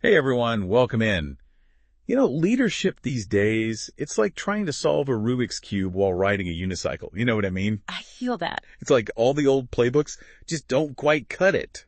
Hey everyone, welcome in. Leadership these days, it's like trying to solve a Rubik's Cube while riding a unicycle. You know what I mean? I feel that. It's like all the old playbooks just don't quite cut it.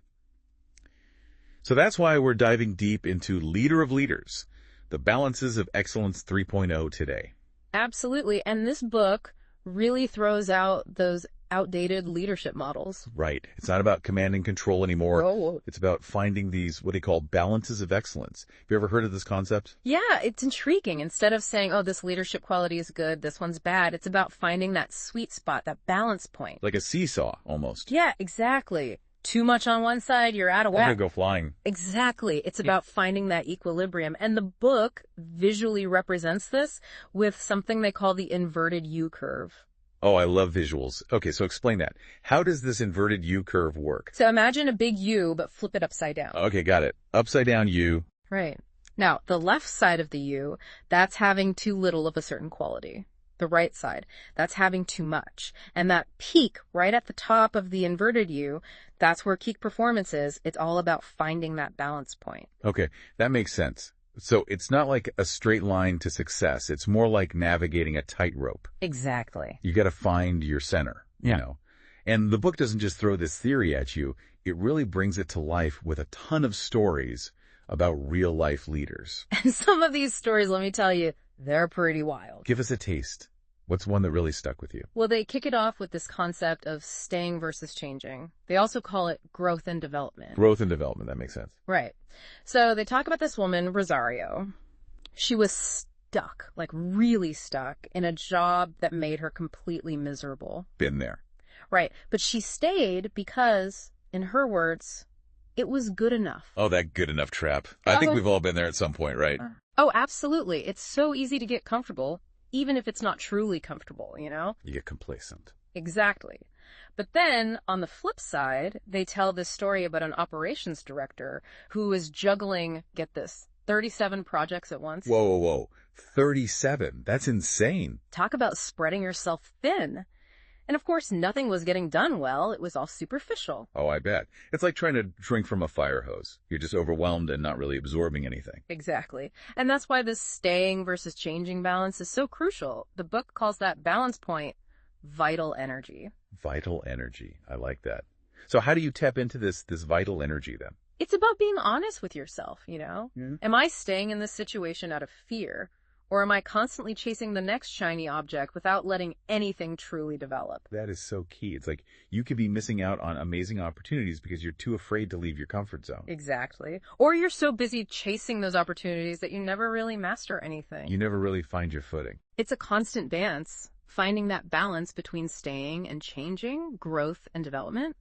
So that's why we're diving deep into Leader of Leaders, the Balances of Excellence 3.0 today. Absolutely. And this book really throws out those outdated leadership models. Right. It's not about command and control anymore. Oh. It's about finding these, what they call balances of excellence. Have you ever heard of this concept? Yeah, it's intriguing. Instead of saying, oh, this leadership quality is good, this one's bad, it's about finding that sweet spot, that balance point. Like a seesaw, almost. Yeah, exactly. Too much on one side, you're out of Or whack. to go flying. Exactly. It's about finding that equilibrium. And the book visually represents this with something they call the inverted U curve. Oh, I love visuals. Okay, so explain that. How does this inverted U curve work? So imagine a big U, but flip it upside down. Okay, got it. Upside down U. Right. Now, the left side of the U, that's having too little of a certain quality. The right side, that's having too much. And that peak right at the top of the inverted U, that's where peak performance is. It's all about finding that balance point. Okay, that makes sense. So it's not like a straight line to success. It's more like navigating a tightrope. Exactly. You got to find your center, you know. And the book doesn't just throw this theory at you. It really brings it to life with a ton of stories about real life leaders. And some of these stories, let me tell you, they're pretty wild. Give us a taste. What's one that really stuck with you? Well, they kick it off with this concept of staying versus changing. They also call it growth and development. Growth and development, that makes sense. Right. So they talk about this woman, Rosario. She was stuck, like really stuck, in a job that made her completely miserable. Been there. Right. But she stayed because, in her words, it was good enough. Oh, that good enough trap. I think we've all been there at some point, right? Oh, absolutely. It's so easy to get comfortable, even if it's not truly comfortable, you know? You get complacent. Exactly. But then, on the flip side, they tell this story about an operations director who is juggling, get this, 37 projects at once. Whoa. 37? That's insane. Talk about spreading yourself thin. And of course, nothing was getting done well. It was all superficial. Oh, I bet. It's like trying to drink from a fire hose. You're just overwhelmed and not really absorbing anything. Exactly. And that's why this staying versus changing balance is so crucial. The book calls that balance point vital energy. Vital energy. I like that. So how do you tap into this vital energy then? It's about being honest with yourself, you know? Yeah. Am I staying in this situation out of fear? Or am I constantly chasing the next shiny object without letting anything truly develop? That is so key. It's like you could be missing out on amazing opportunities because you're too afraid to leave your comfort zone. Exactly. Or you're so busy chasing those opportunities that you never really master anything. You never really find your footing. It's a constant dance, finding that balance between staying and changing, growth and development.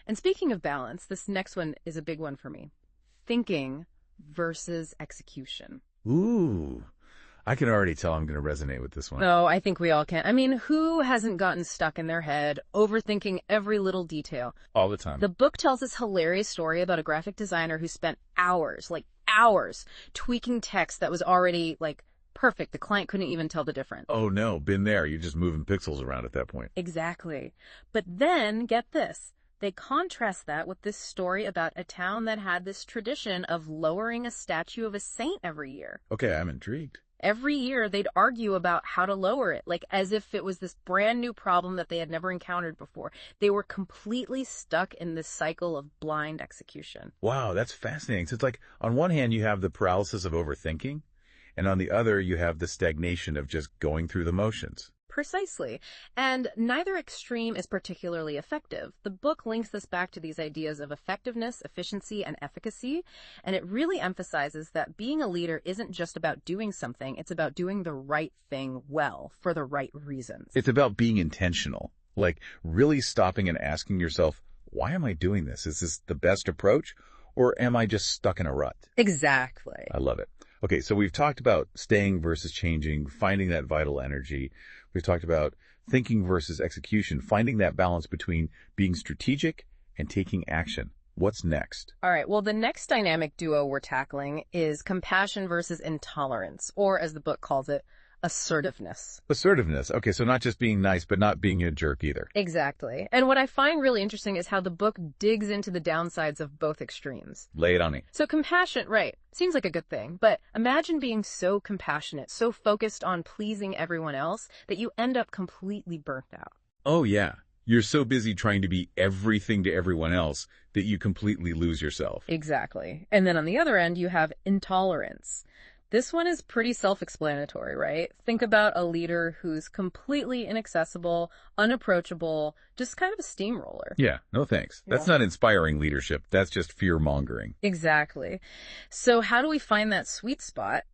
And speaking of balance, this next one is a big one for me. Thinking versus execution. Ooh. I can already tell I'm going to resonate with this one. Oh, I think we all can. I mean, who hasn't gotten stuck in their head, overthinking every little detail? All the time. The book tells this hilarious story about a graphic designer who spent hours, tweaking text that was already, perfect. The client couldn't even tell the difference. Oh, no. Been there. You're just moving pixels around at that point. Exactly. But then, get this. They contrast that with this story about a town that had this tradition of lowering a statue of a saint every year. Okay, I'm intrigued. Every year, they'd argue about how to lower it, as if it was this brand new problem that they had never encountered before. They were completely stuck in this cycle of blind execution. Wow, that's fascinating. So it's like, on one hand, you have the paralysis of overthinking, and on the other, you have the stagnation of just going through the motions. Precisely. And neither extreme is particularly effective. The book links this back to these ideas of effectiveness, efficiency, and efficacy, and it really emphasizes that being a leader isn't just about doing something, it's about doing the right thing well, for the right reasons. It's about being intentional, like really stopping and asking yourself, why am I doing this? Is this the best approach, or am I just stuck in a rut? Exactly. I love it. Okay, so we've talked about staying versus changing, finding that vital energy. We've talked about thinking versus execution, finding that balance between being strategic and taking action. What's next? All right, well, the next dynamic duo we're tackling is compassion versus intolerance, or as the book calls it, Assertiveness. Assertiveness. Okay, so not just being nice, but not being a jerk either. Exactly. And what I find really interesting is how the book digs into the downsides of both extremes. Lay it on me. So compassion, right, seems like a good thing, but imagine being so compassionate, so focused on pleasing everyone else that you end up completely burnt out. Oh, yeah. You're so busy trying to be everything to everyone else that you completely lose yourself. Exactly. And then on the other end, you have intolerance. This one is pretty self-explanatory, right? Think about a leader who's completely inaccessible, unapproachable, just kind of a steamroller. Yeah, no thanks. That's not inspiring leadership. That's just fear-mongering. Exactly. So how do we find that sweet spot?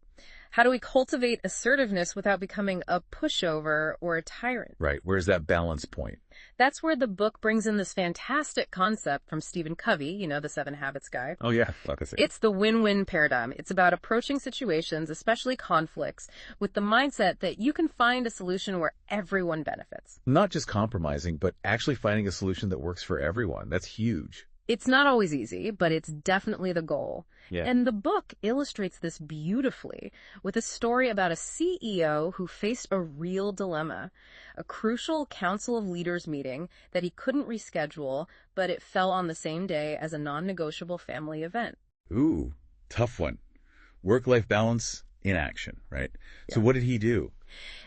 How do we cultivate assertiveness without becoming a pushover or a tyrant? Right, where's that balance point? That's where the book brings in this fantastic concept from Stephen Covey, you know, the 7 Habits guy. Oh, yeah, like I said. It's the win-win paradigm. It's about approaching situations, especially conflicts, with the mindset that you can find a solution where everyone benefits. Not just compromising, but actually finding a solution that works for everyone. That's huge. It's not always easy, but it's definitely the goal. Yeah. And the book illustrates this beautifully with a story about a CEO who faced a real dilemma, a crucial Council of Leaders meeting that he couldn't reschedule, but it fell on the same day as a non-negotiable family event. Ooh, tough one. Work-life balance in action, right? So what did he do?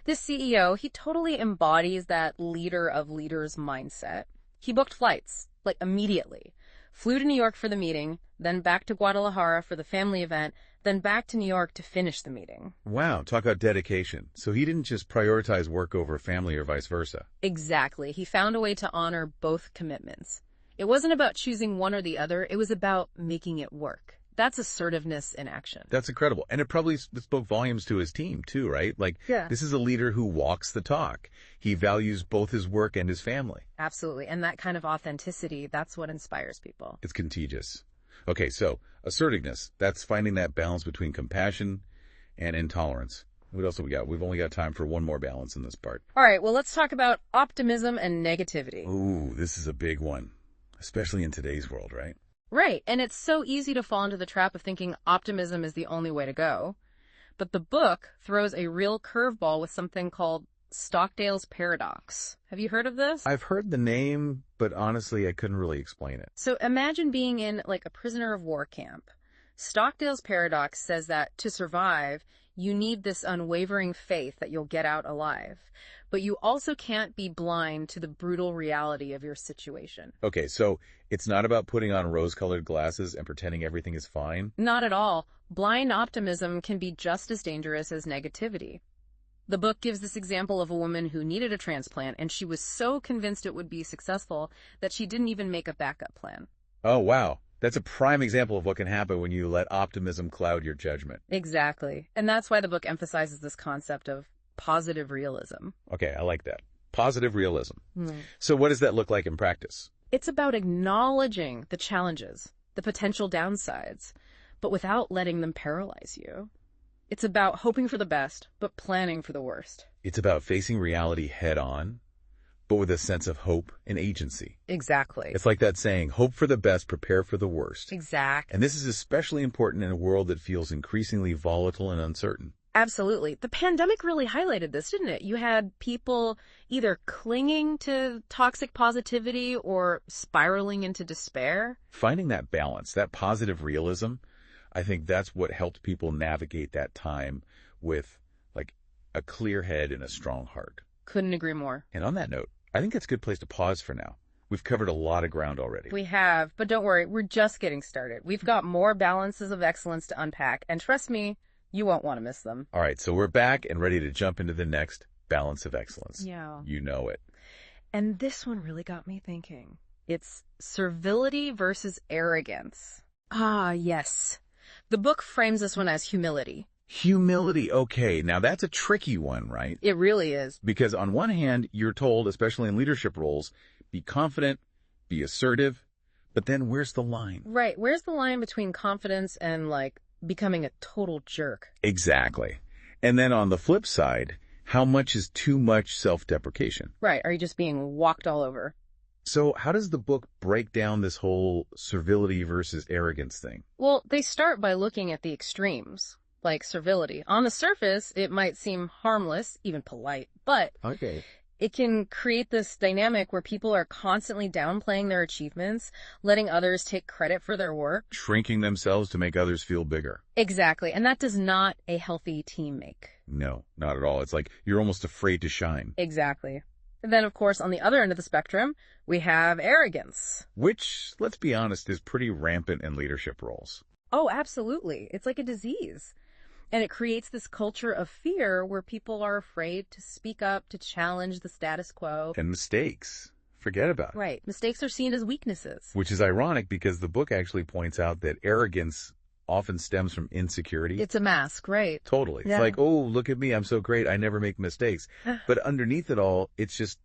This CEO, he totally embodies that leader of leaders mindset. He booked flights, like immediately. Flew to New York for the meeting, then back to Guadalajara for the family event, then back to New York to finish the meeting. Wow, talk about dedication. So he didn't just prioritize work over family or vice versa. Exactly. He found a way to honor both commitments. It wasn't about choosing one or the other. It was about making it work. That's assertiveness in action. That's incredible. And it probably spoke volumes to his team too, right? Like, this is a leader who walks the talk. He values both his work and his family. Absolutely. And that kind of authenticity, that's what inspires people. It's contagious. Okay, so assertiveness, that's finding that balance between compassion and intolerance. What else have we got? We've only got time for one more balance in this part. All right, well, let's talk about optimism and negativity. Ooh, this is a big one, especially in today's world, right? Right, and it's so easy to fall into the trap of thinking optimism is the only way to go. But the book throws a real curveball with something called Stockdale's paradox. Have you heard of this? I've heard the name, but honestly, I couldn't really explain it. So imagine being in like a prisoner of war camp. Stockdale's paradox says that to survive, you need this unwavering faith that you'll get out alive. But you also can't be blind to the brutal reality of your situation. Okay, so it's not about putting on rose-colored glasses and pretending everything is fine? Not at all. Blind optimism can be just as dangerous as negativity. The book gives this example of a woman who needed a transplant, and she was so convinced it would be successful that she didn't even make a backup plan. Oh, wow. That's a prime example of what can happen when you let optimism cloud your judgment. Exactly. And that's why the book emphasizes this concept of positive realism. Okay, I like that. Positive realism. So what does that look like in practice? It's about acknowledging the challenges, the potential downsides, but without letting them paralyze you. It's about hoping for the best, but planning for the worst. It's about facing reality head on, but with a sense of hope and agency. Exactly. It's like that saying, hope for the best, prepare for the worst. Exactly. And this is especially important in a world that feels increasingly volatile and uncertain. Absolutely. The pandemic really highlighted this, didn't it? You had people either clinging to toxic positivity or spiraling into despair. Finding that balance, that positive realism, I think that's what helped people navigate that time with like a clear head and a strong heart. Couldn't agree more. And on that note, I think that's a good place to pause for now. We've covered a lot of ground already. We have, but don't worry, we're just getting started. We've got more balances of excellence to unpack, and trust me, you won't want to miss them. All right, so we're back and ready to jump into the next balance of excellence. Yeah. You know it. And this one really got me thinking. It's servility versus arrogance. Ah, yes. The book frames this one as humility. Humility, okay. Now that's a tricky one, right? It really is. Because on one hand, you're told, especially in leadership roles, be confident, be assertive, but then where's the line? Right. Where's the line between confidence and, like, becoming a total jerk? Exactly. And then on the flip side, how much is too much self-deprecation? Right. Are you just being walked all over? So how does the book break down this whole servility versus arrogance thing? Well, they start by looking at the extremes. like servility. On the surface, it might seem harmless, even polite, but Okay. it can create this dynamic where people are constantly downplaying their achievements, letting others take credit for their work. Shrinking themselves to make others feel bigger. Exactly. And that does not a healthy team make. No, not at all. It's like you're almost afraid to shine. Exactly. And then, of course, on the other end of the spectrum, we have arrogance. Which, let's be honest, is pretty rampant in leadership roles. Oh, absolutely. It's like a disease. And it creates this culture of fear where people are afraid to speak up, to challenge the status quo. And mistakes. Forget about it. Right. Mistakes are seen as weaknesses. Which is ironic because the book actually points out that arrogance often stems from insecurity. It's a mask, right? Totally. Yeah. It's like, oh, look at me, I'm so great, I never make mistakes. But underneath it all, it's just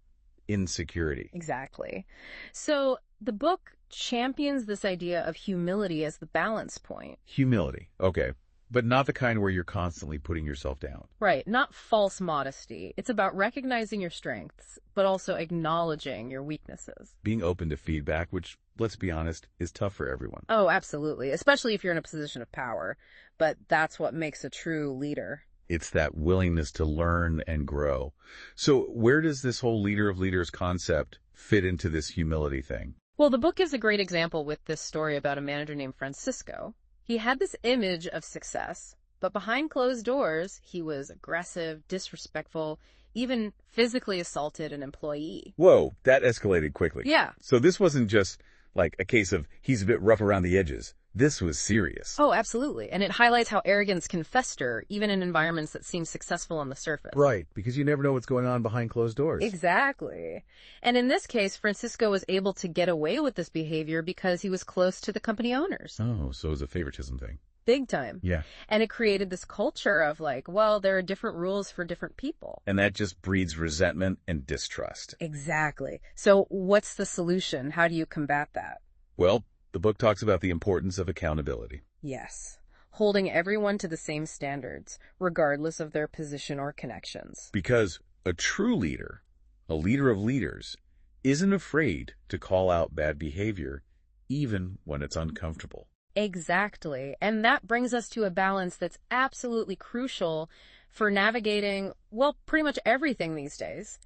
insecurity. Exactly. So the book champions this idea of humility as the balance point. Humility. Okay. But not the kind where you're constantly putting yourself down. Right. Not false modesty. It's about recognizing your strengths, but also acknowledging your weaknesses. Being open to feedback, which, let's be honest, is tough for everyone. Oh, absolutely. Especially if you're in a position of power. But that's what makes a true leader. It's that willingness to learn and grow. So where does this whole leader of leaders concept fit into this humility thing? Well, the book gives a great example with this story about a manager named Francisco. He had this image of success, but behind closed doors, he was aggressive, disrespectful, even physically assaulted an employee. Whoa, that escalated quickly. Yeah. So this wasn't just like a case of he's a bit rough around the edges. This was serious. Oh, absolutely. And it highlights how arrogance can fester, even in environments that seem successful on the surface. Right, because you never know what's going on behind closed doors. Exactly. And in this case, Francisco was able to get away with this behavior because he was close to the company owners. Oh, so it was a favoritism thing. Big time. Yeah. And it created this culture of like, well, there are different rules for different people. And that just breeds resentment and distrust. Exactly. So what's the solution? How do you combat that? Well, the book talks about the importance of accountability. Yes. Holding everyone to the same standards, regardless of their position or connections. Because a true leader, a leader of leaders, isn't afraid to call out bad behavior, even when it's uncomfortable. Exactly. And that brings us to a balance that's absolutely crucial for navigating, well, pretty much everything these days.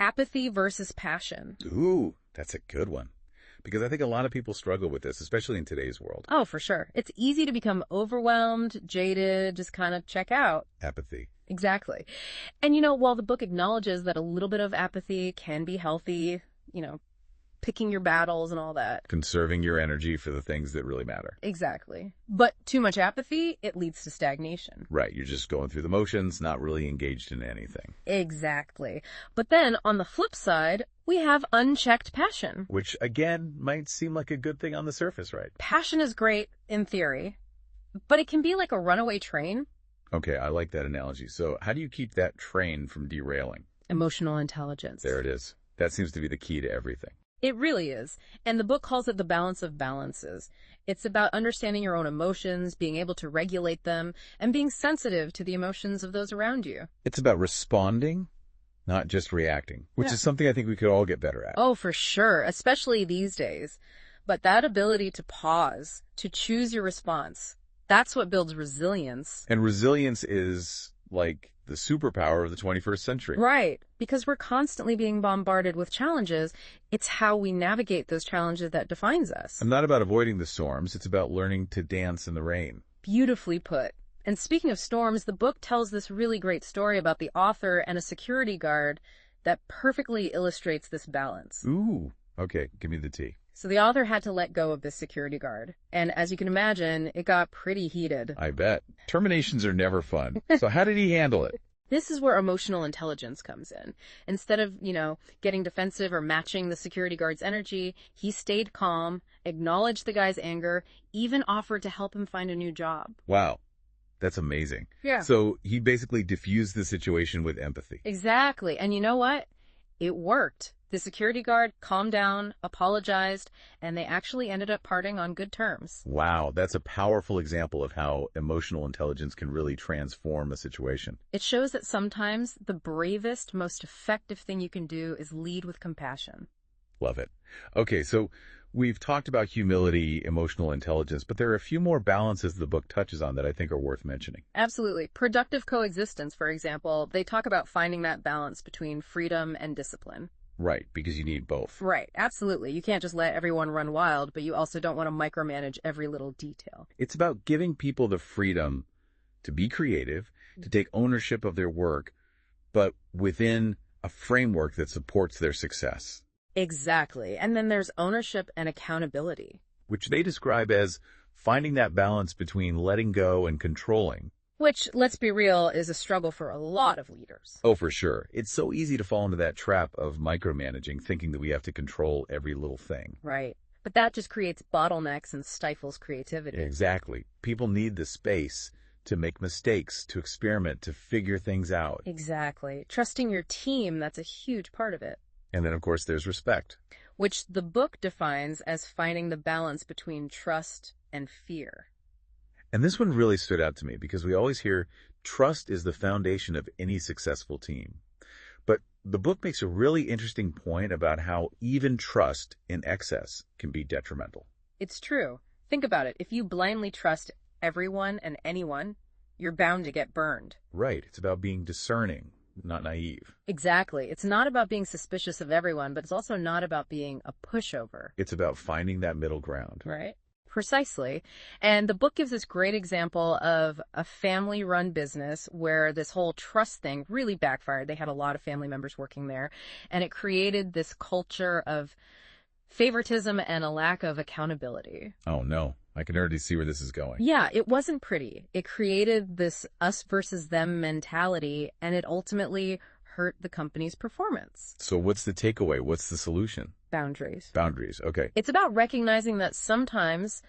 Apathy versus passion. Ooh, that's a good one. Because I think a lot of people struggle with this, especially in today's world. Oh, for sure. It's easy to become overwhelmed, jaded, just kind of check out. Apathy. Exactly. And, while the book acknowledges that a little bit of apathy can be healthy, picking your battles and all that. Conserving your energy for the things that really matter. Exactly. But too much apathy, it leads to stagnation. Right. You're just going through the motions, not really engaged in anything. Exactly. But then, on the flip side, we have unchecked passion. Which, again, might seem like a good thing on the surface, right? Passion is great in theory, but it can be like a runaway train. Okay, I like that analogy. So how do you keep that train from derailing? Emotional intelligence. There it is. That seems to be the key to everything. It really is. And the book calls it the balance of balances. It's about understanding your own emotions, being able to regulate them, and being sensitive to the emotions of those around you. It's about responding, not just reacting, which is something I think we could all get better at. Oh, for sure, especially these days. But that ability to pause, to choose your response, that's what builds resilience. And resilience is like the superpower of the 21st century. Right. Because we're constantly being bombarded with challenges. It's how we navigate those challenges that defines us. I'm not about avoiding the storms. It's about learning to dance in the rain. Beautifully put. And speaking of storms, the book tells this really great story about the author and a security guard that perfectly illustrates this balance. Ooh. Okay, give me the tea. So the author had to let go of this security guard. And as you can imagine, it got pretty heated. I bet. Terminations are never fun. So how did he handle it? This is where emotional intelligence comes in. Instead of, getting defensive or matching the security guard's energy, he stayed calm, acknowledged the guy's anger, even offered to help him find a new job. Wow. That's amazing. Yeah. So he basically diffused the situation with empathy. Exactly. And you know what? It worked. The security guard calmed down, apologized, and they actually ended up parting on good terms. Wow, that's a powerful example of how emotional intelligence can really transform a situation. It shows that sometimes the bravest, most effective thing you can do is lead with compassion. Love it. Okay, so we've talked about humility, emotional intelligence, but there are a few more balances the book touches on that I think are worth mentioning. Absolutely. Productive coexistence, for example, they talk about finding that balance between freedom and discipline. Right, because you need both. Right, absolutely. You can't just let everyone run wild, but you also don't want to micromanage every little detail. It's about giving people the freedom to be creative, to take ownership of their work, but within a framework that supports their success. Exactly. And then there's ownership and accountability. Which they describe as finding that balance between letting go and controlling. Which, let's be real, is a struggle for a lot of leaders. Oh, for sure. It's so easy to fall into that trap of micromanaging, thinking that we have to control every little thing. Right. But that just creates bottlenecks and stifles creativity. Exactly. People need the space to make mistakes, to experiment, to figure things out. Exactly. Trusting your team, that's a huge part of it. And then, of course, there's respect. Which the book defines as finding the balance between trust and fear. And this one really stood out to me because we always hear trust is the foundation of any successful team. But the book makes a really interesting point about how even trust in excess can be detrimental. It's true. Think about it. If you blindly trust everyone and anyone, you're bound to get burned. Right. It's about being discerning, not naive. Exactly. It's not about being suspicious of everyone, but it's also not about being a pushover. It's about finding that middle ground. Right? Precisely. And the book gives this great example of a family-run business where this whole trust thing really backfired. They had a lot of family members working there, and it created this culture of favoritism and a lack of accountability. Oh, no. I can already see where this is going. Yeah, it wasn't pretty. It created this us versus them mentality, and it ultimately hurt the company's performance. So what's the takeaway? What's the solution? Boundaries. Boundaries. Okay. It's about recognizing that sometimes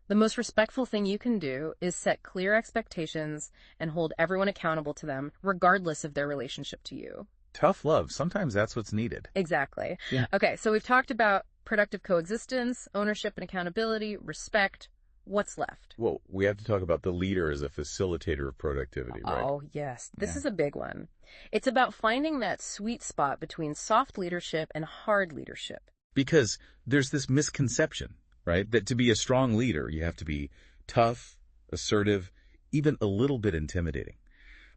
the most respectful thing you can do is set clear expectations and hold everyone accountable to them, regardless of their relationship to you. Tough love. Sometimes that's what's needed. Exactly. Yeah. Okay, so we've talked about productive coexistence, ownership and accountability, respect. What's left? Well, we have to talk about the leader as a facilitator of productivity, right? Oh, yes. This Yeah. is a big one. It's about finding that sweet spot between soft leadership and hard leadership. Because there's this misconception, right? That to be a strong leader, you have to be tough, assertive, even a little bit intimidating.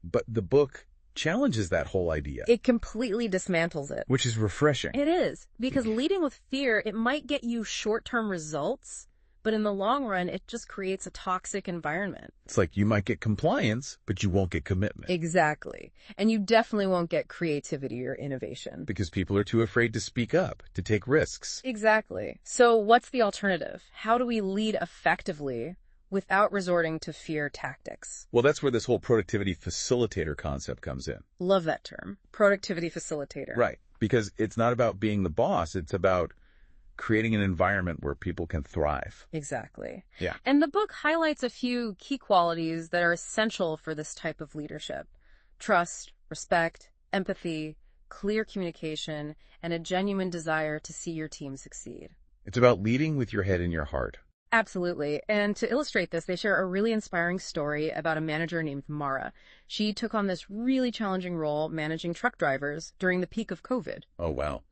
But the book challenges that whole idea. It completely dismantles it. Which is refreshing. It is. Because leading with fear, it might get you short-term results, but in the long run, it just creates a toxic environment. It's like you might get compliance, but you won't get commitment. Exactly. And you definitely won't get creativity or innovation. Because people are too afraid to speak up, to take risks. Exactly. So what's the alternative? How do we lead effectively without resorting to fear tactics? Well, that's where this whole productivity facilitator concept comes in. Love that term. Productivity facilitator. Right. Because it's not about being the boss. It's about creating an environment where people can thrive. Exactly. Yeah. And the book highlights a few key qualities that are essential for this type of leadership. Trust, respect, empathy, clear communication, and a genuine desire to see your team succeed. It's about leading with your head in your heart. Absolutely. And to illustrate this, they share a really inspiring story about a manager named Mara. She took on this really challenging role managing truck drivers during the peak of COVID. Oh, wow.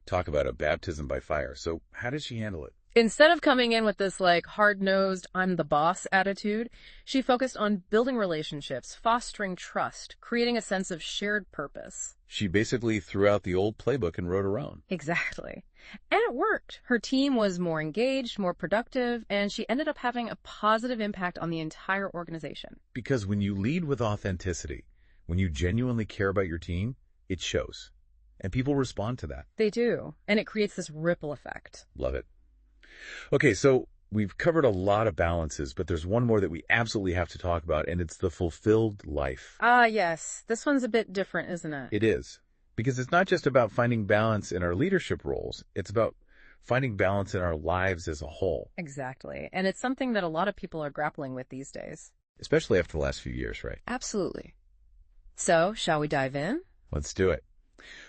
Talk about a baptism by fire. So how did she handle it? Instead of coming in with this hard-nosed, I'm the boss attitude, she focused on building relationships, fostering trust, creating a sense of shared purpose. She basically threw out the old playbook and wrote her own. Exactly. And it worked. Her team was more engaged, more productive, and she ended up having a positive impact on the entire organization. Because when you lead with authenticity, when you genuinely care about your team, it shows. And people respond to that. They do. And it creates this ripple effect. Love it. Okay, so we've covered a lot of balances, but there's one more that we absolutely have to talk about, and it's the fulfilled life. Ah, yes. This one's a bit different, isn't it? It is. Because it's not just about finding balance in our leadership roles. It's about finding balance in our lives as a whole. Exactly. And it's something that a lot of people are grappling with these days. Especially after the last few years, right? Absolutely. So, shall we dive in? Let's do it.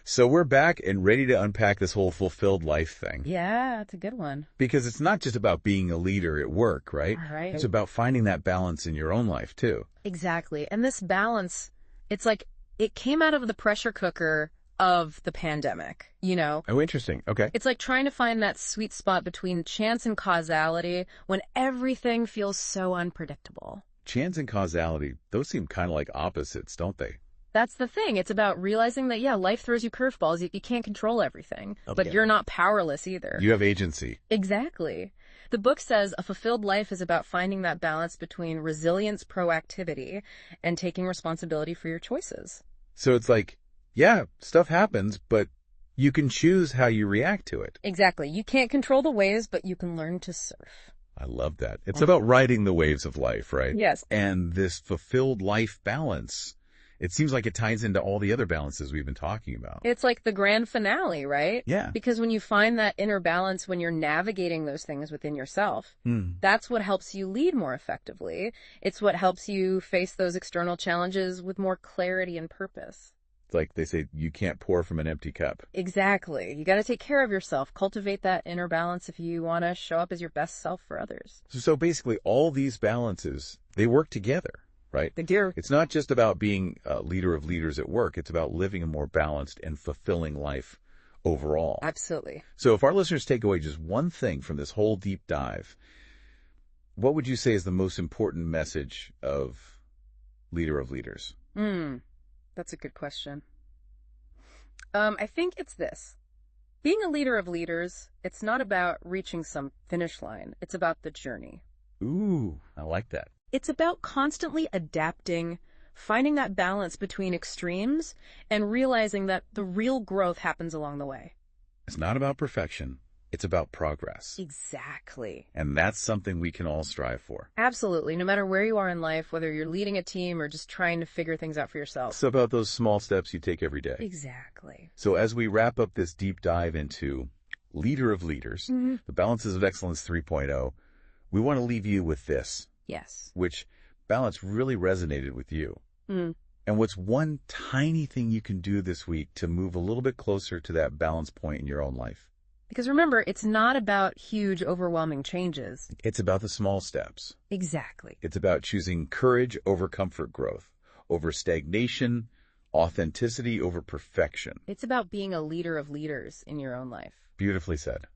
So we're back and ready to unpack this whole fulfilled life thing. Yeah, that's a good one. Because it's not just about being a leader at work, right? All right. It's about finding that balance in your own life, too. Exactly. And this balance, it's like it came out of the pressure cooker of the pandemic, you know? Oh, interesting. Okay. It's like trying to find that sweet spot between chance and causality when everything feels so unpredictable. Chance and causality, those seem kind of like opposites, don't they? That's the thing. It's about realizing that, yeah, life throws you curveballs. You can't control everything, but Yeah. you're not powerless either. You have agency. Exactly. The book says a fulfilled life is about finding that balance between resilience, proactivity, and taking responsibility for your choices. So it's like, yeah, stuff happens, but you can choose how you react to it. Exactly. You can't control the waves, but you can learn to surf. I love that. It's about riding the waves of life, right? Yes. And this fulfilled life balance, it seems like it ties into all the other balances we've been talking about. It's like the grand finale, right? Yeah. Because when you find that inner balance, when you're navigating those things within yourself, that's what helps you lead more effectively. It's what helps you face those external challenges with more clarity and purpose. It's like they say, you can't pour from an empty cup. Exactly. You got to take care of yourself. Cultivate that inner balance if you want to show up as your best self for others. So basically, all these balances, they work together, right? They do. It's not just about being a leader of leaders at work. It's about living a more balanced and fulfilling life overall. Absolutely. So if our listeners take away just one thing from this whole deep dive, what would you say is the most important message of Leader of Leaders? That's a good question. I think it's this. Being a leader of leaders, it's not about reaching some finish line. It's about the journey. Ooh, I like that. It's about constantly adapting, finding that balance between extremes, and realizing that the real growth happens along the way. It's not about perfection. It's about progress. Exactly. And that's something we can all strive for. Absolutely. No matter where you are in life, whether you're leading a team or just trying to figure things out for yourself. It's about those small steps you take every day. Exactly. So as we wrap up this deep dive into Leader of Leaders, the Balances of Excellence 3.0, we want to leave you with this. Yes. Which balance really resonated with you. And what's one tiny thing you can do this week to move a little bit closer to that balance point in your own life? Because remember, it's not about huge, overwhelming changes. It's about the small steps. Exactly. It's about choosing courage over comfort growth, over stagnation, authenticity over perfection. It's about being a leader of leaders in your own life. Beautifully said.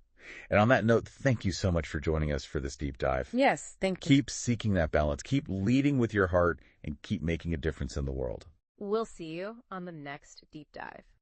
And on that note, thank you so much for joining us for this deep dive. Yes, thank you. Keep seeking that balance. Keep leading with your heart and keep making a difference in the world. We'll see you on the next deep dive.